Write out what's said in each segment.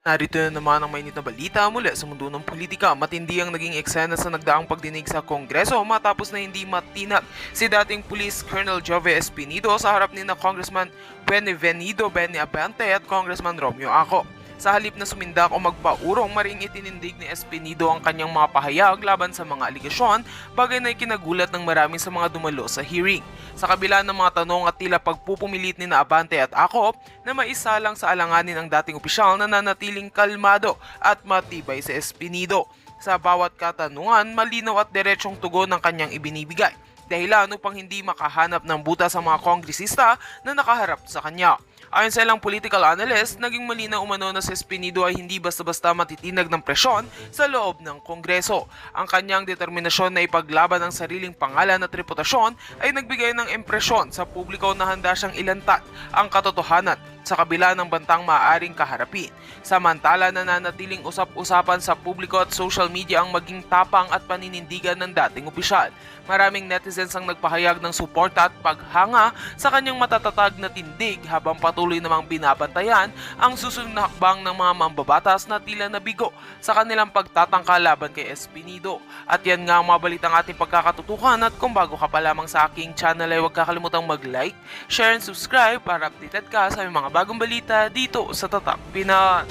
Narito na naman ang mainit na balita mula sa mundo ng politika. Matindi ang naging eksena sa nagdaang pagdinig sa Kongreso matapos na hindi matinag si dating Police Colonel Jove Espinido sa harap ni na Congressman Benvenido Benny Abante at Congressman Romeo Aco. Sa halip na sumindak o magpaurong, maring itinindig ni Espinido ang kanyang mga pahayag laban sa mga aligasyon, bagay na ikinagulat ng marami sa mga dumalo sa hearing. Sa kabila ng mga tanong at tila pagpupumilit ni na Abante at Acop na maisalang sa alanganin ang dating opisyal na nanatiling kalmado at matibay si Espinido. Sa bawat katanungan, malinaw at diretsong tugon ang kanyang ibinibigay, dahilan upang hindi makahanap ng buta sa mga kongresista na nakaharap sa kanya. Ayon sa ilang political analyst, naging malinaw umano na si Espinido ay hindi basta-basta matitinag ng presyon sa loob ng Kongreso. Ang kanyang determinasyon na ipaglaban ang sariling pangalan at reputasyon ay nagbigay ng impresyon sa publiko na handa siyang ilantat ang katotohanan sa kabila ng bantang maaaring kaharapin. Samantala, nananatiling usap-usapan sa publiko at social media ang maging tapang at paninindigan ng dating opisyal. Maraming netizens ang nagpahayag ng suporta at paghanga sa kanyang matatatag na tindig habang patuloy namang binabantayan ang susunod na hakbang ng mga mambabatas na tila nabigo sa kanilang pagtatangka laban kay Espinido. At yan nga ang mga balitang ating pagkakatutukan, at kung bago ka pa lamang sa aking channel ay huwag kakalimutang mag-like, share and subscribe para updated ka sa mga bagong balita dito sa Tatak Pinas.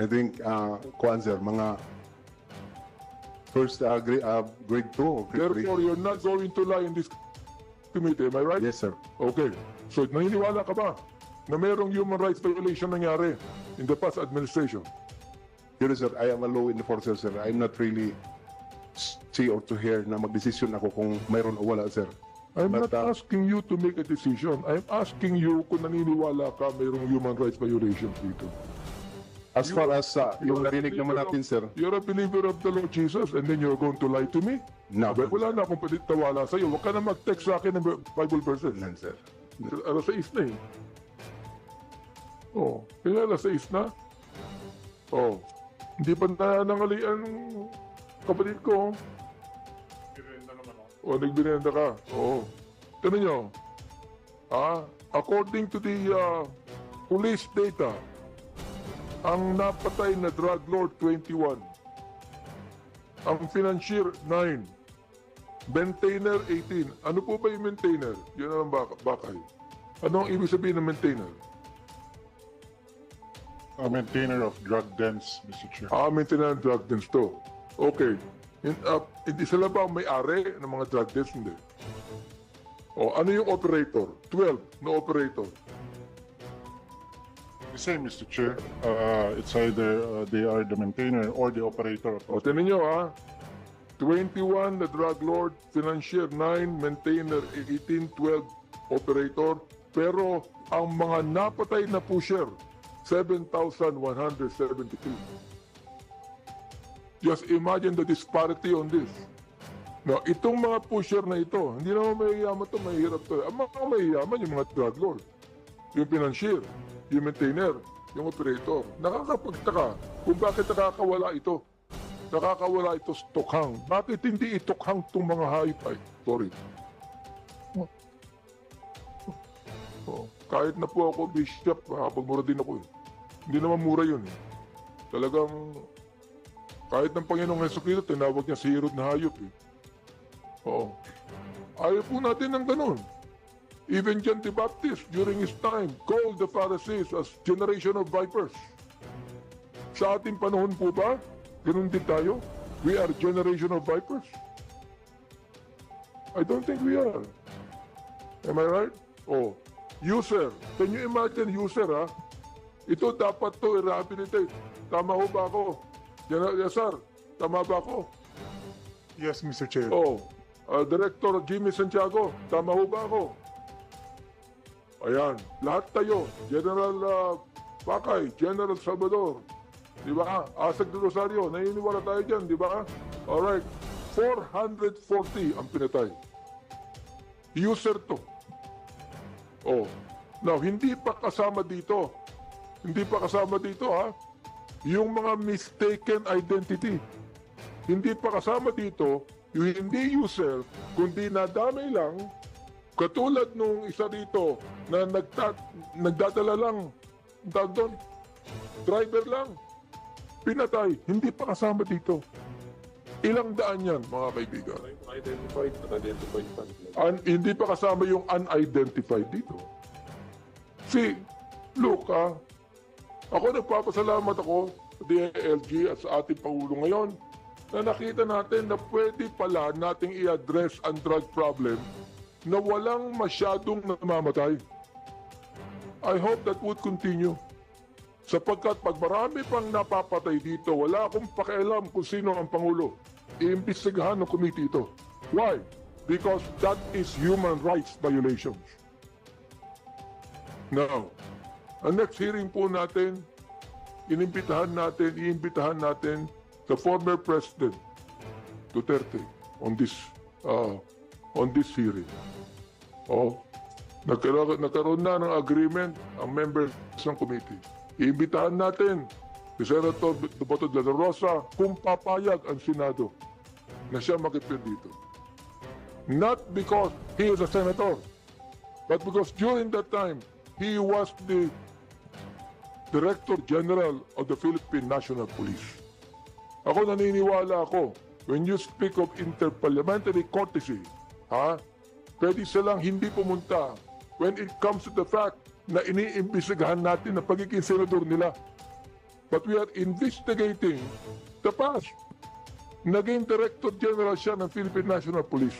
I think, kuan sir, mga first grade 2 or grade 3. Therefore, you're not going to lie in this committee, am I right? Yes, sir. Okay. So, naniniwala ka ba na mayroong human rights violation nangyari in the past administration? Pero sir, I am a law enforcer, sir. I'm not really see or to hear na magdesisyon ako kung mayroon o wala, sir. I'm But, not asking you to make a decision. I'm asking you kung naniniwala ka mayroong human rights violations dito. As far as yung narinig naman natin, sir, You're a believer of the Lord Jesus and then you're going to lie to me? no, Wala na akong panitawala sa'yo. Huwag ka na mag-text sa akin ng Bible verses. none, sir. Alas 6 na eh. Oh, kaya alas 6 na. Oh, hindi pa nanangalian ng kapatid ko. Oh, nagbinenda ka. Oh. Tignan nyo. According to the police data, ang napatay na drug lord 21, ang financier 9, maintainer 18. Ano po ba yung maintainer? Yun ang bakay. Ano ang ibig sabihin ng maintainer? A maintainer of drug dens, Mr. Chair. Maintainer ng drug dens to. Okay. Hindi sila ba ang may-ari ng mga drug dens? Hindi. Ano yung operator? 12 na operator. The same, Mr. Chair. It's either they are the maintainer or the operator of Tinan nyo 21 na drug lord, financier 9, maintainer 18, 12 operator. Pero ang mga napatay na pusher, 7,173. Just imagine the disparity on this. Now, itong mga pusher na ito, hindi naman mayayaman ito, mahirap ito. Ang mga mayayaman yung mga drug lord, yung financier, yung maintainer, yung operator. Nakakapagtaka kung bakit nakakawala ito. Nakakawala ito sa tokhang. Bakit hindi itokhang itong mga hayop ay? Sorry. Kahit na po ako bishop, pagmura din ako eh. Hindi naman mura yun eh. Talagang, kahit ng Panginoong Jesucristo, tinawag niya si Herod na hayop eh. Ayaw po natin ng ganun. Even John the Baptist, during his time, called the Pharisees as generation of vipers. Sa ating panahon po ba, ganun din tayo? We are generation of vipers? I don't think we are. Am I right? User. Can you imagine user, Ito dapat to i-rehabilitate. Tama ho ba ako? Yes, sir. Tama ba ako? Yes, Mr. Chair. Director Jimmy Santiago. Tama ho ba ako? Ayan. Lahat tayo. General Pakay, General Salvador. Di ba? Asag de Rosario. Naniniwala tayo dyan, di ba? Alright. 440 ang pinatay. User to. Now, hindi pa kasama dito Hindi pa kasama dito ha. Yung mga mistaken identity. Hindi pa kasama dito yung hindi user, kundi nadamay lang, katulad nung isa dito na nagdadala lang, tawag doon, driver lang, pinatay, hindi pa kasama dito. Ilang daan yan, mga kaibigan? Hindi pa kasama yung unidentified dito. See, look ako nagpapasalamat ako sa DILG at sa ating Pangulo ngayon na nakita natin na pwede pala nating i-address ang drug problem na walang masyadong namamatay. I hope that would continue. Sapagkat pag marami pang napapatay dito, wala akong pakialam kung sino ang Pangulo. Iimbestigahan ng committee ito. Why? Because that is human rights violations. Now, ang next hearing po natin, iimbitahan natin the former President Duterte on this hearing. Nagkaroon na ng agreement ang members ng committee. Iimbitahan natin si Senator Bato de la Rosa kung papayag ang Senado na siya makipir dito. Not because he is a senator, but because during that time, he was the Director General of the Philippine National Police. Ako naniniwala ako, when you speak of interparliamentary courtesy, pwede silang hindi pumunta when it comes to the fact na iniimbestigahan natin ang pagiging senador nila. But we are investigating the past. Naging Director General siya ng Philippine National Police.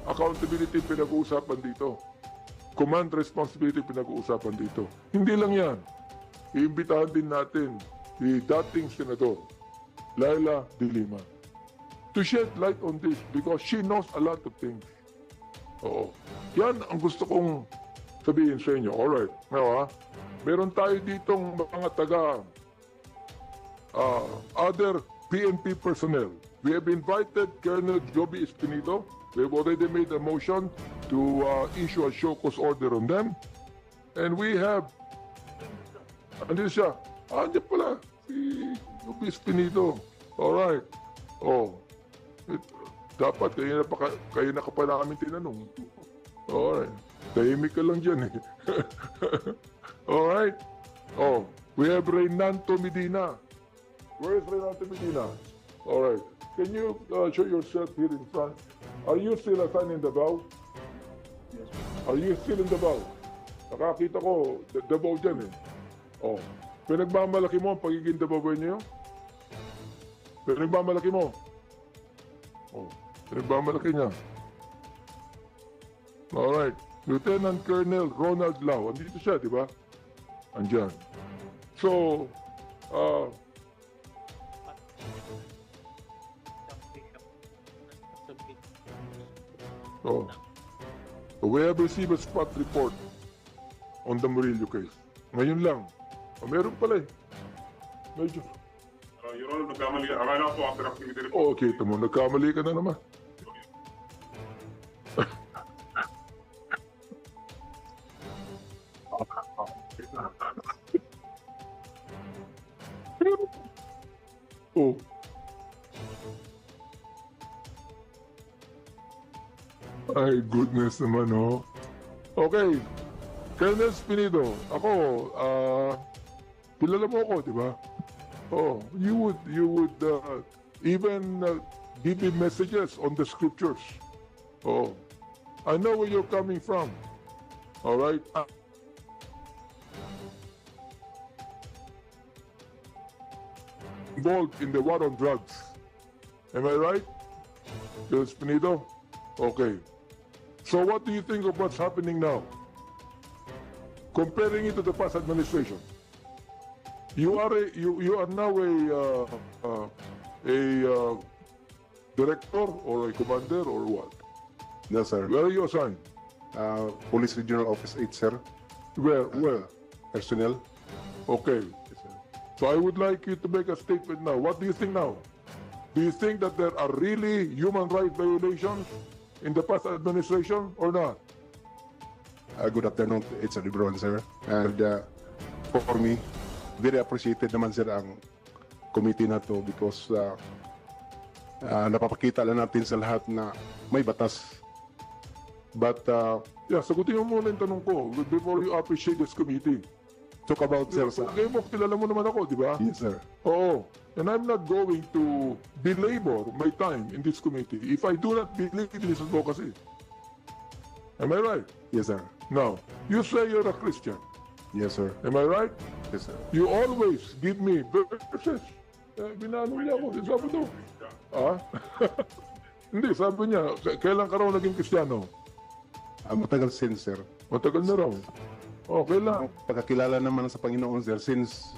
Accountability pinag-uusapan dito. Command responsibility pinag-uusapan dito. Hindi lang yan. Iimbitahan din natin si dating Senador Laila de Lima to shed light on this because she knows a lot of things. Yan ang gusto kong sabihin sa inyo. Alright. Now, meron tayo ditong mga taga other PNP personnel. We have invited Colonel Joby Espinido. We have already made a motion to issue a show cause order on them. And we have andito siya. Andiyan pala. Si Joby Espinido. Alright. Dapat kayo na pa namin tinanong. Alright. Tahimik ka lang dyan eh. Alright. We have Reynanto Medina. Where is Reynanto Medina? Alright. Can you show yourself here in front? Are you still assigned in Davao? Yes. Are you still in Davao? Nakakita ko, Davao dyan eh. Pinagmamalaki mo ang pagiging Davaoan niyo? Pinagmamalaki mo? Pinagmamalaki niya. Alright. Lieutenant Colonel Ronald Lau. Andito siya, di ba? Andyan. So, we have received a spot report on the Murillo case. Ngayon lang. Meron pala eh. Medyo. Your Honor, nagkamali. Akala ko after activity report. Okay, tamo. Nagkamali ka na naman. Ay, goodness naman, Okay. Colonel Espinido, ako, kilala mo ako, di ba? You would even give me messages on the scriptures. I know where you're coming from. All right? Involved in the war on drugs. Am I right? Colonel Espinido? Okay. So what do you think of what's happening now? Comparing it to the past administration. You are now a director or a commander or what? Yes, sir. Where are you assigned? Police Regional Office 8, sir. Where? Personnel. Okay. Yes, sir. So I would like you to make a statement now. What do you think now? Do you think that there are really human rights violations in the past administration or not? Good afternoon, it's Lebron, sir. And for me, very appreciated naman, sir, ang committee na to because napapakita lang natin sa lahat na may batas. But Yeah, sagutin mo muna yung tanong ko before you appreciate this committee. talk about, sir, sa... Ngayon mo, kilala mo naman ako, di ba? Yes, sir. Oo. And I'm not going to belabor my time in this committee if I do not believe in this advocacy. Am I right? Yes, sir. Now, you say you're a Christian. Yes, sir. Am I right? Yes, sir. You always give me verses. Binano niya ako. Sabi to. Ah? Hindi, sabi niya, kailan ka raw naging Kristiyano? Matagal since, sir. Matagal na raw. Oh, kailan? Pagkakilala naman sa Panginoon, sir, since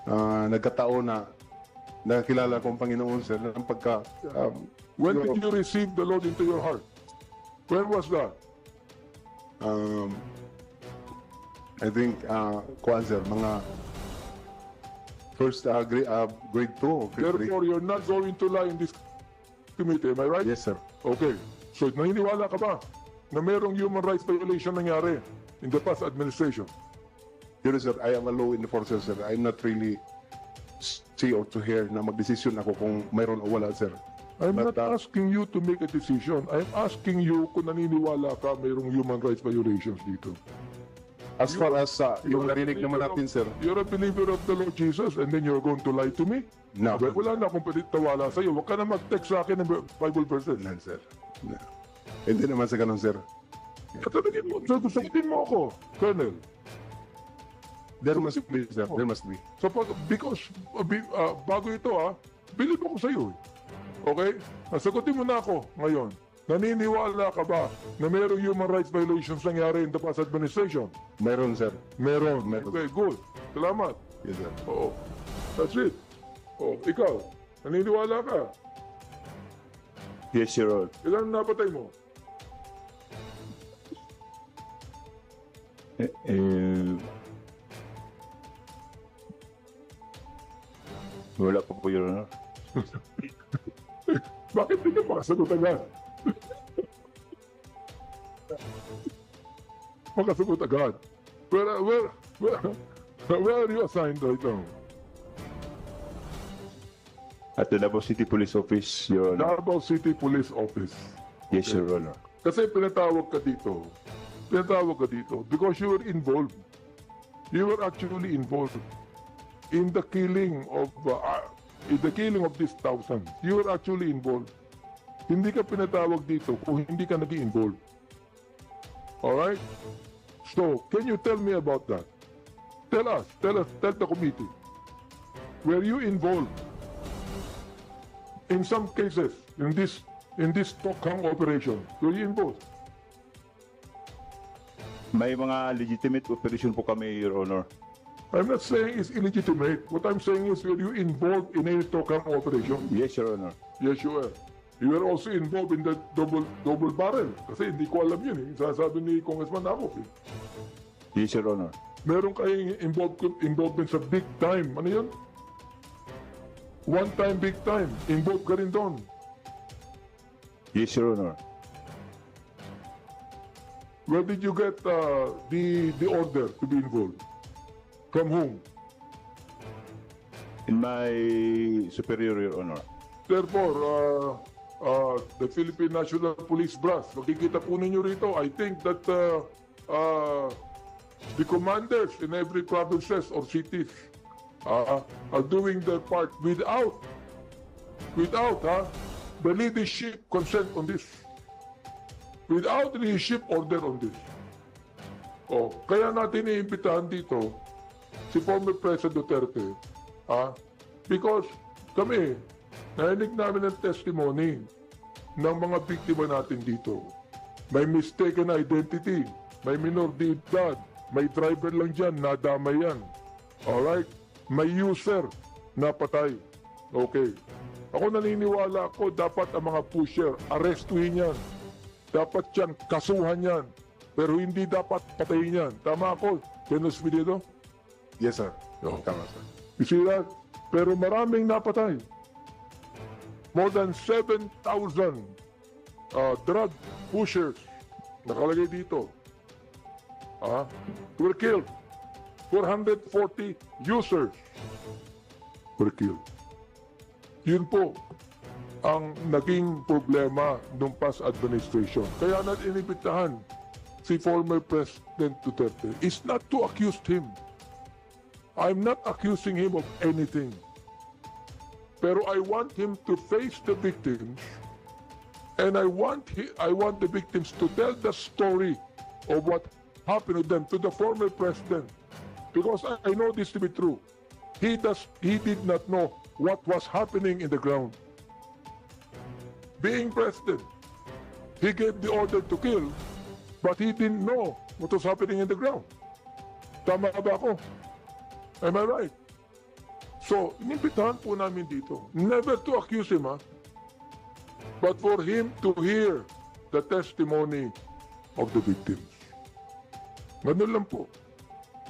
nagkataon na nakakilala ko ang Panginoon, sir, ng pagka... When did you receive the Lord into your heart? When was that? I think, kuan, sir, mga first grade 2 or grade 3. Therefore, you're not going to lie in this committee. Am I right? Yes, sir. Okay. So, naniniwala ka ba na mayroong human rights violation nangyari in the past administration? Yun, sir, I am a law enforcer, sir. I'm not really see or to hear na magdesisyon ako kung mayroon o wala, sir. I'm But, not asking you to make a decision. I'm asking you kung naniniwala ka mayroong human rights violations dito. As far as yung narinig naman natin, sir, You're a believer of the Lord Jesus and then you're going to lie to me? no. Well, wala na akong pinitawala sa'yo. Huwag ka na mag-text sa akin ng Bible verses. No, sir. No. Hindi naman sa ganun, sir. Katanagin mo, sagutin mo ako, Colonel. There must be, sir. There must be. So, because, bago ito believe ako sa'yo. Okay? Sagutin mo na ako ngayon. Naniniwala ka ba na mayroong human rights violations nangyari in the past administration? Mayroon, sir. Meron. Meron. Okay, good. Salamat. Yes, sir. Oo. That's it. Oh, ikaw, naniniwala ka? Yes, Your Honor. Ilan napatay mo? Wala pa po, Your Honor. Bakit hindi ka makasagot agad? Makasagot agad. Where are you assigned right now? At the Davao City Police Office, Your Honor. Davao City Police Office. Yes, Your Honor. Kasi pinatawag ka dito because you were involved. You were actually involved in the killing of these thousands. You were actually involved. Hindi ka pinatawag dito kung hindi ka naging involved. Alright? So, can you tell me about that? Tell the committee. Were you involved in some cases in this Tokhang operation? Were you involved? May mga legitimate operation po kami, Your Honor. I'm not saying it's illegitimate. What I'm saying is, were you involved in any Tokhang operation? Yes, Your Honor. Yes, you were. You were also involved in the double barrel. Kasi hindi ko alam yun eh. Sasabi ni Congressman Akop eh. Yes, Your Honor. Meron kayong involvement sa big time. Ano yun? One time, big time. Involved ka rin doon. Yes, Your Honor. Where did you get the order to be involved? From whom? In my superior, Your Honor. Therefore, the Philippine National Police Brass, makikita po ninyo rito, I think that the commanders in every provinces or cities are doing their part without the leadership consent on this. Without leadership order on this. Kaya natin iimbitahan dito si former President Duterte, because kami, narinig namin ang testimony ng mga biktima natin dito. May mistaken identity, may minor de edad, may driver lang dyan, nadamay yan. Alright? May user, napatay. Okay. Ako naniniwala ako, dapat ang mga pusher, arrestuhin yan. Dapat yan, kasuhan yan. Pero hindi dapat patayin yan. Tama ako, Colonel Espinito? Yes, sir. Oh. Tama, sir. You see that? Pero maraming napatay. More than 7,000 drug pushers nakalagay dito, were killed. 440 users were killed. Yun po ang naging problema ng past administration. Kaya natin inibitahan si former President Duterte is not to accuse him. I'm not accusing him of anything. Pero I want him to face the victims, and I want the victims to tell the story of what happened to them, to the former president. Because I know this to be true. He did not know what was happening in the ground. Being president, he gave the order to kill, but he didn't know what was happening in the ground. Tama ba ako? Am I right? So, inimbitahan po namin dito, never to accuse him, but for him to hear the testimony of the victims. Ganun lang po.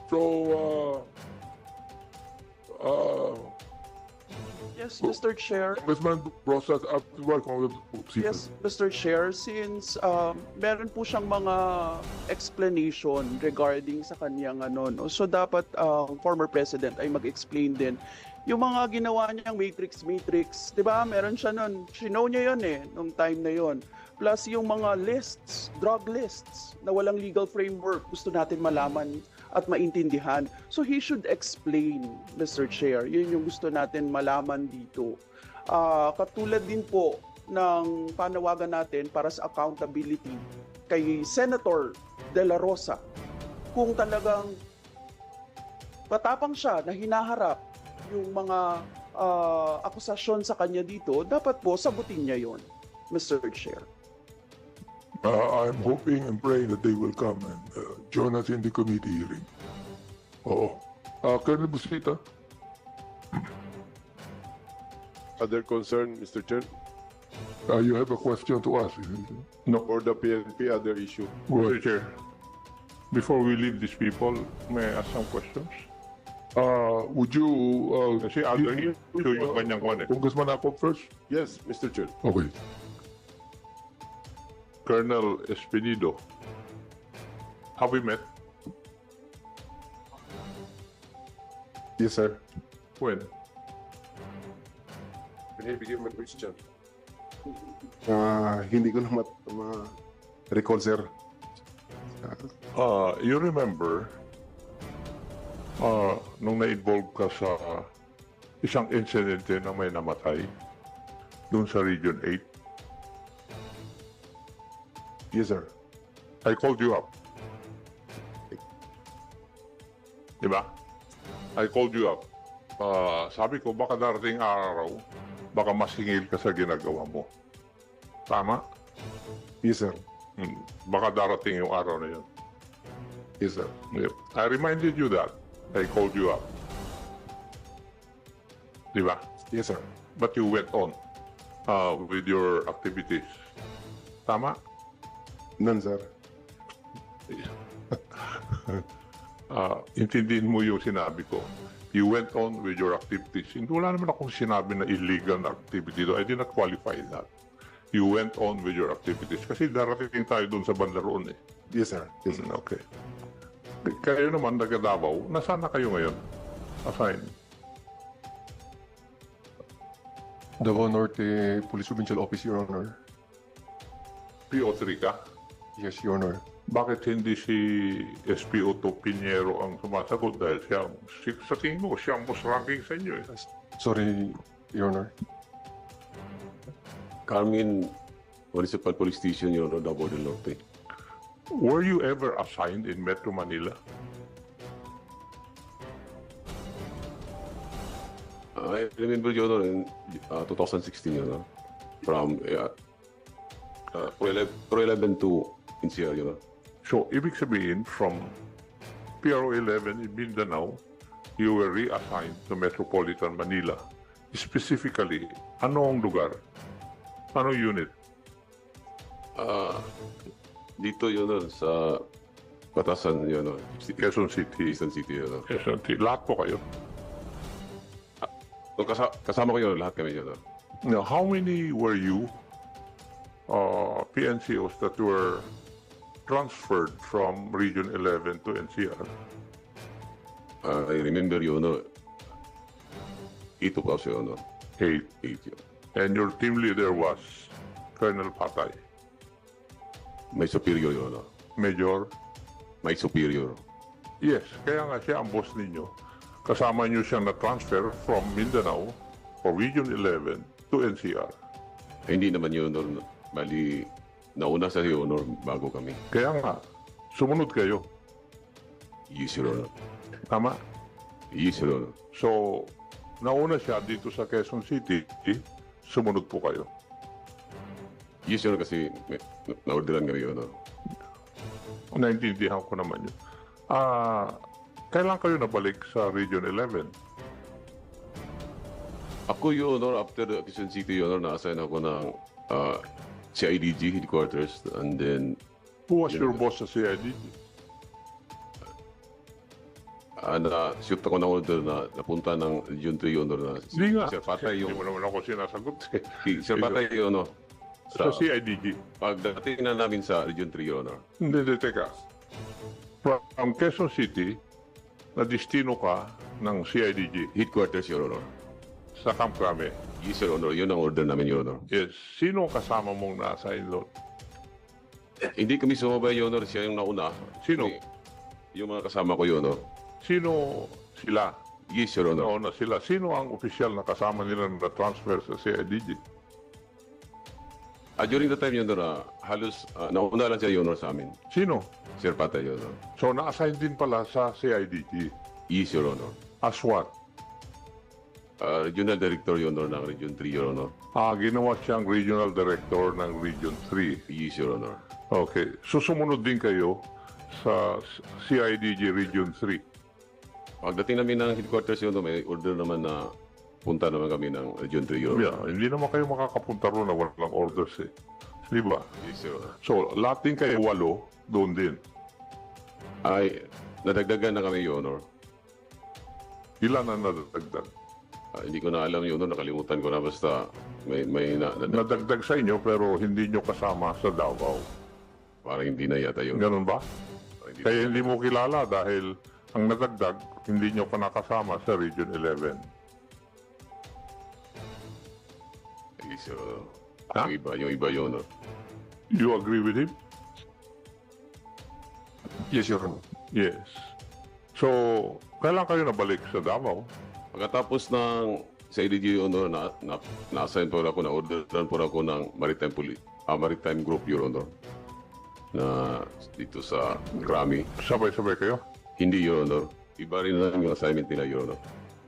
So, Yes, Mr. Chair. Congressman Rosas, welcome. Yes, Mr. Chair, since meron po siyang mga explanation regarding sa kanyang no? So dapat former president ay mag-explain din yung mga ginawa niyang matrix, 'di ba? Meron siya noon. Sinow niya 'yon nung time na 'yon. Plus yung mga lists, drug lists na walang legal framework, gusto natin malaman at maintindihan. So he should explain, Mr. Chair. Yun yung gusto natin malaman dito. Katulad din po ng panawagan natin para sa accountability kay Senator De La Rosa. Kung talagang patapang siya na hinaharap yung mga akusasyon sa kanya dito, dapat po sagutin niya yon, Mr. Chair. I'm hoping and praying that they will come and join us in the committee hearing. Oo. Colonel Busita? Other concern, Mr. Chair, You have a question to ask? for the PNP, other issue. Well, Mr. Chair, before we leave these people, may I ask some questions? would you... Kasi other issue yung kanyang kwan Congressman Acop first? Yes, Mr. Chair. Okay. Colonel Espinido, have we met? Yes, sir. When? Can you begin my question? Hindi ko na recall, sir. You remember, nung na-involve ka sa isang insidente na may namatay dun sa Region 8, Yes, sir. I called you up. Diba? I called you up. Sabi ko, baka darating araw, baka masingil ka sa ginagawa mo. Tama? Yes, sir. Baka darating yung araw na yun. Yes, sir. Yep. I reminded you that. I called you up. Diba? Yes, sir. But you went on with your activities. Tama? None, sir. Intindihin mo yung sinabi ko. You went on with your activities. Hindi, wala naman akong sinabi na illegal na activity. I did not qualify that. You went on with your activities. Kasi darating tayo dun sa banda roon Yes, sir. Yes, sir. Okay. Kayo naman, taga Davao, nasaan na kayo ngayon? Assign. Davao Norte Police Provincial Office, Your Honor. PO3 ka? Yes, Your Honor. Bakit hindi si SPO2 Pinheiro ang sumasagot dahil siya, sa tingin mo, siya ang most ranking sa inyo Sorry, Your Honor. Carmen Municipal Police Station, Your Honor, Davao del Norte. Were you ever assigned in Metro Manila? I remember, Your Honor, in 2016, Your Honor, from Pro 11 to NCR, Your Honor. So, ibig sabihin, from PRO 11 in Mindanao, you were reassigned to Metropolitan Manila. Specifically, anong lugar? Anong unit? Dito, Your Honor, sa Batasan, Your Honor. Quezon City. Eastern City, Your Honor. Quezon City. Lahat po kayo. Kasama ko, Your Honor, lahat kami, Your Honor. Now, how many were you, PNCOs, that were transferred from Region 11 to NCR? I remember, Your Honor, 8 of us, Your Honor. 8. 8, Your And your team leader was Colonel Patay, My superior, Your Honor. Major. My superior. Yes, kaya nga siya ang boss ninyo. Kasama niyo siyang na-transfer from Mindanao or Region 11 to NCR. Hindi naman, Your Honor. Bali, nauna sa Your Honor bago kami. Kaya nga, sumunod kayo. Yes, Your Honor. Tama? Yes, Your Honor. So, nauna siya dito sa Quezon City, sumunod po kayo. Yes, Your Honor, kasi na-orderan kami, Your Honor. Naintindihan ko naman yun. Kailan kayo nabalik sa Region 11? Ako, Your Honor, after the Quezon City, Your Honor, na-assign ako ng CIDG headquarters, and then Who was your boss sa CIDG? na-shoot ako ng order na napunta ng Region 3, Your Honor, na Hindi nga. Sir Patay Hindi yung... mo naman ako sinasagot. Sir Patay, Your Honor. Sa CIDG. Pagdating na namin sa Region 3, Your Honor. Hindi, teka. From Quezon City, na-destino ka ng CIDG Headquarters, Your Honor. sa Camp Crame. Yes, Your Honor. Yun ang order namin, Your Honor. Yes. Sino ang kasama mong na-assign doon? Hindi kami sumabay, Your Honor. Siya yung nauna. Sino? Yung mga kasama ko, Your Honor. Sino sila? Yes, Your Honor. Nauna sila. Sino ang opisyal na kasama nila na transfer sa CIDG? During the time, Your Honor, halos nauna lang siya, Your Honor, sa amin. Sino? Sir Patay, Your Honor. So, na-assign din pala sa CIDG. Yes, Your Honor. As what? Regional Director, Your Honor, ng Region 3, Your Honor. Ginawa siyang Regional Director ng Region 3. Yes, Your Honor. Okay. So, sumunod din kayo sa CIDG Region 3. Pagdating namin ng headquarters, Your Honor, may order naman na punta naman kami ng Region 3, Your Honor. Yeah, hindi naman kayo makakapunta roon na walang orders eh. Di ba? Yes, Your Honor. So, lahat din kayo 8 doon din. Ay, nadagdagan na kami, Your Honor. Ilan ang nadagdag? Hindi ko na alam, Your Honor. Nakalimutan ko na basta may Nadagdag sa inyo pero hindi nyo kasama sa Davao. parang hindi na yata, Your Honor. Ganun ba? Parang hindi Kaya hindi mo kilala dahil ang nadagdag, hindi nyo pa nakasama sa Region 11. Yes, Your Honor. Ha? Yung iba, Your Honor. You agree with him? Yes, Your Honor. Yes. So, kailan kayo nabalik sa Davao? Pagkatapos ng sa IDG, Your Honor, na-assign po ako, na-orderan po ako ng Maritime Group, Your Honor, na dito sa Crame. Sabay-sabay kayo? Hindi, Your Honor. Iba rin na yung assignment nila, Your Honor.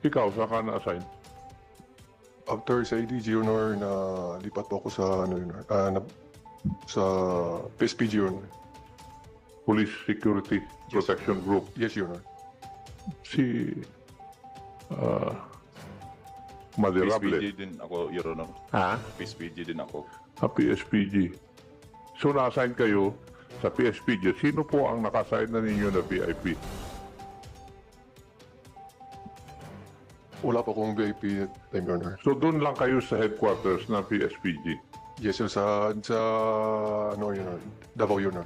Ikaw, saan ka na-assign? After sa ADG, Your Honor, na lipat po ako sa, sa PSPG, Your Honor. Police Security Protection Group. Yes, Your Honor. Si Madirable. PSPG din ako, Your Honor. Ha? PSPG din ako. PSPG. So, na-assign kayo sa PSPG. Sino po ang naka-assign na ninyo na VIP? Wala pa akong VIP at time, Your Honor. So, doon lang kayo sa headquarters ng PSPG. Yes, sir. Sa Your Honor. Davao, Your Honor.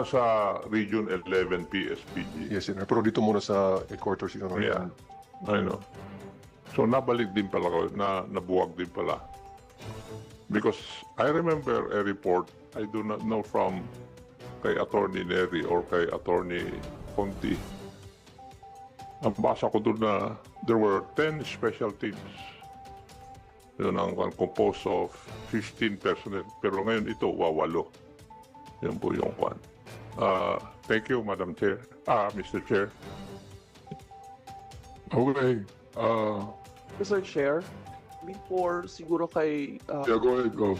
Sa Region 11 PSPG. Yes, Your Honor. Pero dito muna sa headquarters, Your Honor. Yeah, I know. So, nabalik din pala kayo, nabuwag din pala. Because I remember a report, I do not know from kay Attorney Neri or kay Attorney Conti. Ang basa ko doon na there were 10 special teams. Yun ang composed of 15 personnel. Pero ngayon ito, 8. Yan po yung kwan. Thank you, Madam Chair. Mr. Chair. Okay. Mr. Chair, before siguro kay Yeah, go ahead, go.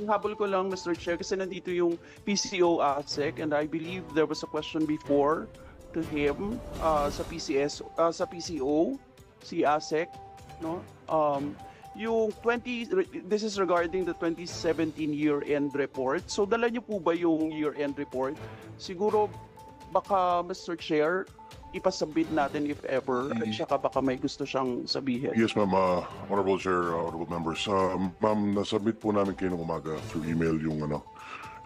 habol ko lang, Mr. Chair, kasi nandito yung PCO ASEC and I believe there was a question before to him sa PCO, si ASEC, no? Yung this is regarding the 2017 year-end report. So, dala niyo po ba yung year-end report? Siguro, baka, Mr. Chair, ipasubmit natin if ever, at saka baka may gusto siyang sabihin. Yes, ma'am. Honorable Chair, honorable members. Ma'am, nasubmit po namin kayo ng umaga through email yung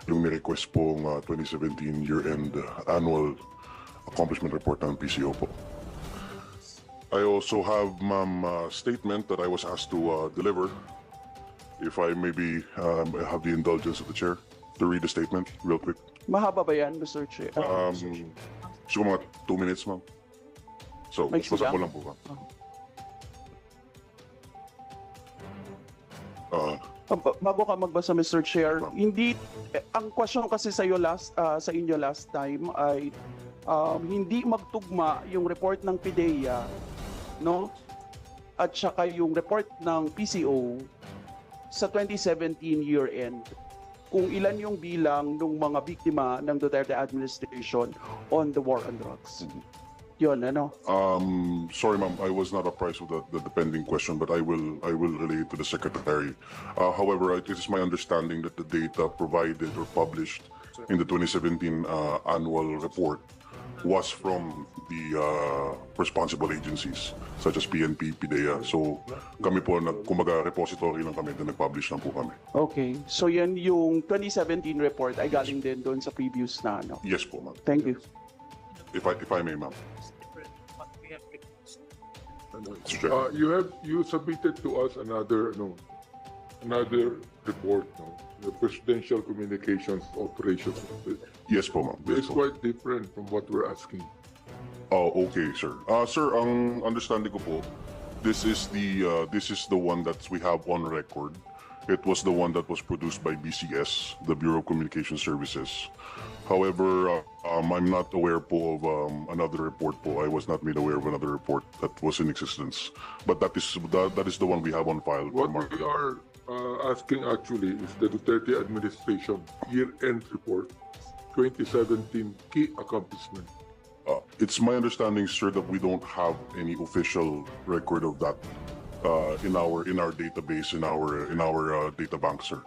yung ni-request pong 2017 year-end annual accomplishment report ng PCO po. I also have, ma'am, a statement that I was asked to deliver. If I maybe have the indulgence of the chair to read the statement real quick. Mahaba ba yan, Mr. Chair? Siguro mga 2 minutes, ma'am. So, May basta ko siya? lang po, ma'am. Bago ka magbasa, Mr. Chair, hindi ang question kasi sa iyo sa inyo last time ay hindi magtugma yung report ng PIDEA, no? At saka yung report ng PCO sa 2017 year-end. Kung ilan yung bilang ng mga biktima ng Duterte administration on the war on drugs. Yun, ano? Sorry, ma'am, I was not apprised of the pending question, but I will relay it to the secretary. However, it is my understanding that the data provided or published in the 2017 annual report was from the responsible agencies such as PNP, PIDEA. So kami po, kumbaga repository lang kami, then nag-publish lang po kami. Okay. So yan yung 2017 report ay galing din doon sa previous na, ano? Yes po, ma'am. Thank you. If I may, ma'am. Mr. Chair. You submitted to us another report, no? The Presidential Communications Operations. Yes po, ma'am. Yes It's po. quite different from what we're asking. Oh, okay, sir. Sir, ang understanding ko po, this is the one that we have on record. It was the one that was produced by BCS, the Bureau of Communication Services. However, I'm not aware po of another report po. I was not made aware of another report that was in existence. But that is the one we have on file. What from our- we are asking actually is the Duterte administration year-end report, 2017 key accomplishment. It's my understanding, sir, that we don't have any official record of that in our database, in our data bank, sir.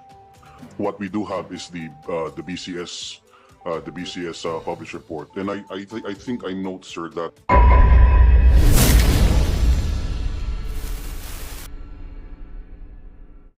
What we do have is the BCS published report, and I think I note, sir, that